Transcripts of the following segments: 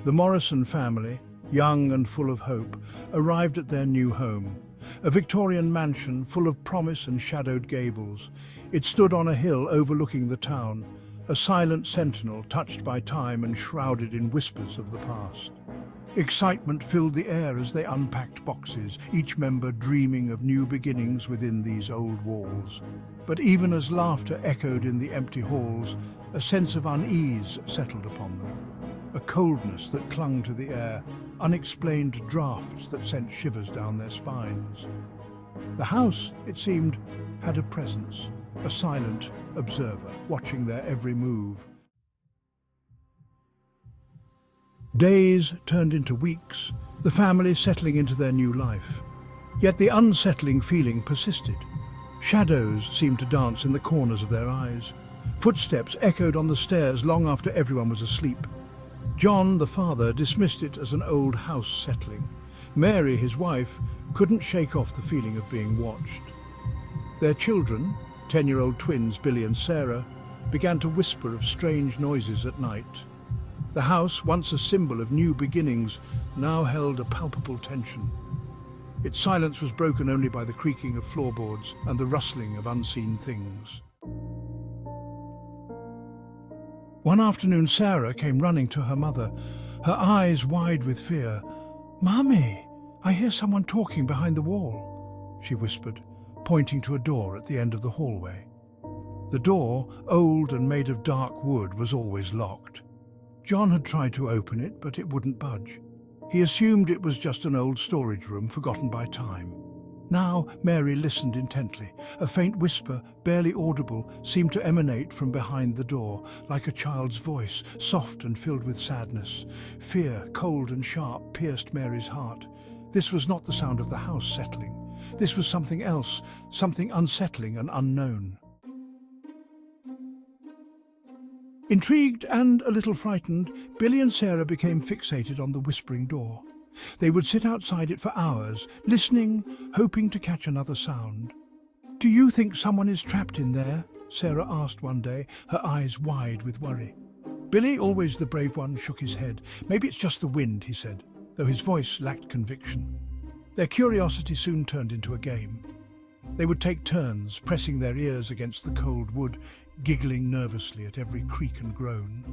The Morrison family, young and full of hope, arrived at their new home, a Victorian mansion full of promise and shadowed gables. It stood on a hill overlooking the town, a silent sentinel touched by time and shrouded in whispers of the past. Excitement filled the air as they unpacked boxes, each member dreaming of new beginnings within these old walls. But even as laughter echoed in the empty halls, a sense of unease settled upon them. A coldness that clung to the air, unexplained drafts that sent shivers down their spines. The house, it seemed, had a presence, a silent observer watching their every move. Days turned into weeks, the family settling into their new life. Yet the unsettling feeling persisted. Shadows seemed to dance in the corners of their eyes. Footsteps echoed on the stairs long after everyone was asleep. John, the father, dismissed it as an old house settling. Mary, his wife, couldn't shake off the feeling of being watched. Their children, 10-year-old twins Billy and Sarah, began to whisper of strange noises at night. The house, once a symbol of new beginnings, now held a palpable tension. Its silence was broken only by the creaking of floorboards and the rustling of unseen things. One afternoon, Sarah came running to her mother, her eyes wide with fear. "Mummy, I hear someone talking behind the wall," she whispered, pointing to a door at the end of the hallway. The door, old and made of dark wood, was always locked. John had tried to open it, but it wouldn't budge. He assumed it was just an old storage room forgotten by time. Now Mary listened intently. A faint whisper, barely audible, seemed to emanate from behind the door, like a child's voice, soft and filled with sadness. Fear, cold and sharp, pierced Mary's heart. This was not the sound of the house settling. This was something else, something unsettling and unknown. Intrigued and a little frightened, Billy and Sarah became fixated on the whispering door. They would sit outside it for hours, listening, hoping to catch another sound. "Do you think someone is trapped in there?" Sarah asked one day, her eyes wide with worry. Billy, always the brave one, shook his head. "Maybe it's just the wind," he said, though his voice lacked conviction. Their curiosity soon turned into a game. They would take turns, pressing their ears against the cold wood, giggling nervously at every creak and groan.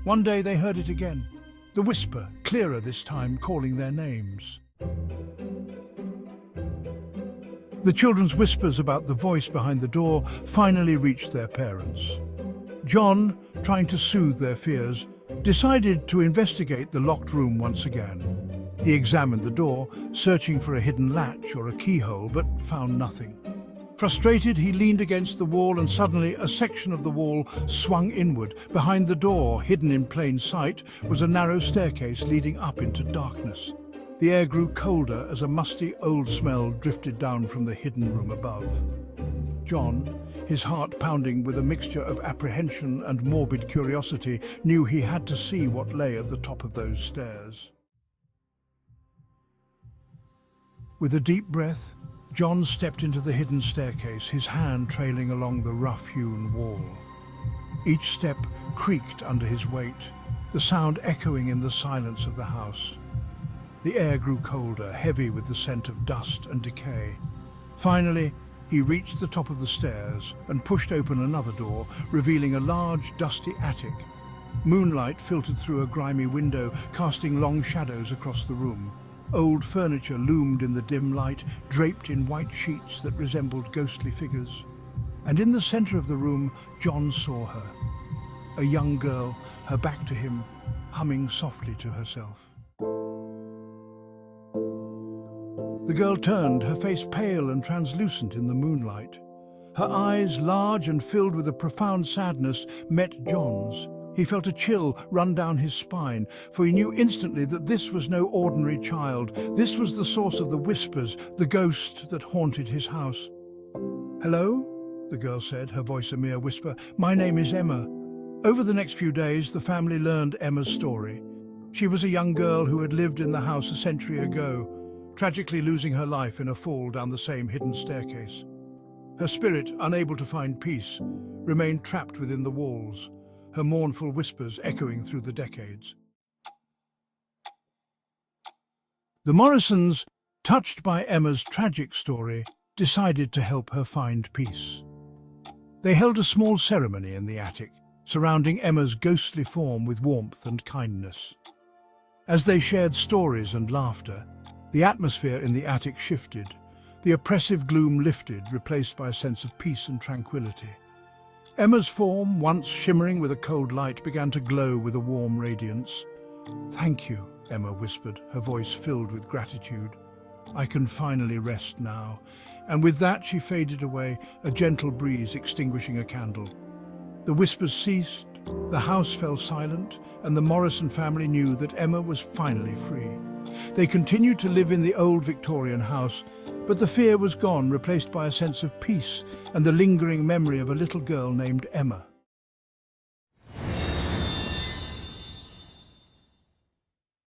One day they heard it again. The whisper, clearer this time, calling their names. The children's whispers about the voice behind the door finally reached their parents. John, trying to soothe their fears, decided to investigate the locked room once again. He examined the door, searching for a hidden latch or a keyhole, but found nothing. Frustrated, he leaned against the wall and suddenly a section of the wall swung inward. Behind the door, hidden in plain sight, was a narrow staircase leading up into darkness. The air grew colder as a musty old smell drifted down from the hidden room above. John, his heart pounding with a mixture of apprehension and morbid curiosity, knew he had to see what lay at the top of those stairs. With a deep breath, John stepped into the hidden staircase, his hand trailing along the rough-hewn wall. Each step creaked under his weight, the sound echoing in the silence of the house. The air grew colder, heavy with the scent of dust and decay. Finally, he reached the top of the stairs and pushed open another door, revealing a large, dusty attic. Moonlight filtered through a grimy window, casting long shadows across the room. Old furniture loomed in the dim light, draped in white sheets that resembled ghostly figures. And in the center of the room, John saw her. A young girl, her back to him, humming softly to herself. The girl turned, her face pale and translucent in the moonlight. Her eyes, large and filled with a profound sadness, met John's. He felt a chill run down his spine, for he knew instantly that this was no ordinary child. This was the source of the whispers, the ghost that haunted his house. "Hello?" the girl said, her voice a mere whisper. "My name is Emma." Over the next few days, the family learned Emma's story. She was a young girl who had lived in the house a century ago, tragically losing her life in a fall down the same hidden staircase. Her spirit, unable to find peace, remained trapped within the walls, her mournful whispers echoing through the decades. The Morrisons, touched by Emma's tragic story, decided to help her find peace. They held a small ceremony in the attic, surrounding Emma's ghostly form with warmth and kindness. As they shared stories and laughter, the atmosphere in the attic shifted. The oppressive gloom lifted, replaced by a sense of peace and tranquility. Emma's form, once shimmering with a cold light, began to glow with a warm radiance. "Thank you," Emma whispered, her voice filled with gratitude. "I can finally rest now." And with that she faded away, a gentle breeze extinguishing a candle. The whispers ceased, the house fell silent, and the Morrison family knew that Emma was finally free. They continued to live in the old Victorian house, but the fear was gone, replaced by a sense of peace and the lingering memory of a little girl named Emma.